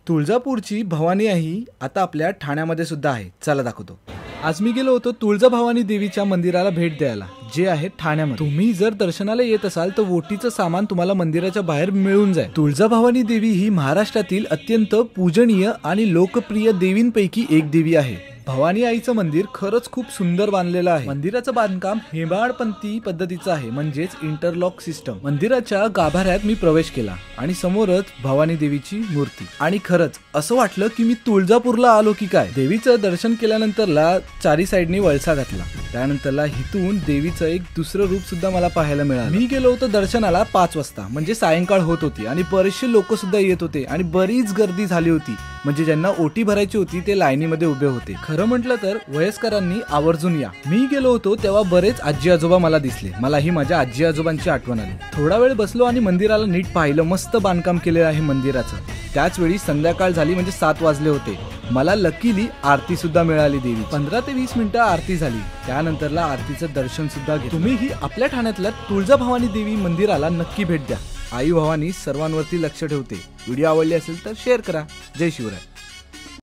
तुळजापूरची भवानी आई आता आपल्या ठाण्यामध्ये सुद्धा आहे. चला दाखवतो. आज मी गेलो होतो तुळजाभवानी देवीच्या मंदिराला भेट द्यायला, जे आहे ठाण्यामध्ये. तुम्ही जर दर्शनाला येत असाल तर ओटीचं सामान तुम्हाला मंदिराच्या बाहेर मिळून जाईल. तुळजाभवानी देवी ही महाराष्ट्रातील अत्यंत पूजनीय आणि लोकप्रिय देवींपैकी एक देवी आहे. भवानी आईचं मंदिर खरंच खूप सुंदर बांधलेलं आहे. मंदिराचं बांधकाम हेमाडपंथी पद्धतीचं आहे, म्हणजेच इंटरलॉक सिस्टम. मंदिराच्या गाभाऱ्यात मी प्रवेश केला आणि समोरच भवानी देवीची मूर्ती. आणि खरंच असं वाटलं की मी तुळजापूरला आलो की काय. देवीचं दर्शन केल्यानंतरला चारी साईडनी वळसा घातला. त्यानंतरला हिथून देवीचं एक दुसरं रूप सुद्धा मला पाहायला मिळालं. मी गेलो होतो दर्शनाला 5 वाजता, म्हणजे सायंकाळ होत होती आणि बरेचसे लोक सुद्धा येत होते आणि बरीच गर्दी झाली होती. म्हणजे ज्यांना ओटी भरायची होती ते लाईनीमध्ये उभे होते. खरं म्हटलं तर वयस्करांनी आवर्जून या. मी गेलो होतो तेव्हा बरेच आजी आजोबा मला दिसले. मलाही माझ्या आजी आजोबांची आठवण आली. थोडा वेळ बसलो आणि मंदिराला नीट पाहिलं. मस्त बांधकाम केलेलं आहे मंदिराचं. त्याच वेळी संध्याकाळ झाली, म्हणजे 7 वाजले होते. मला लकीली आरती सुद्धा मिळाली देवी. 15 ते 20 मिनिटं आरती झाली. त्यानंतरला आरतीचं दर्शन सुद्धा घेतलं. तुम्हीही आपल्या ठाण्यातल्या तुळजाभवानी देवी मंदिराला नक्की भेट द्या. आई भवानी सर्वांवरती लक्ष ठेवते. व्हिडिओ आवडली असेल तर शेअर करा. जय शिवराय.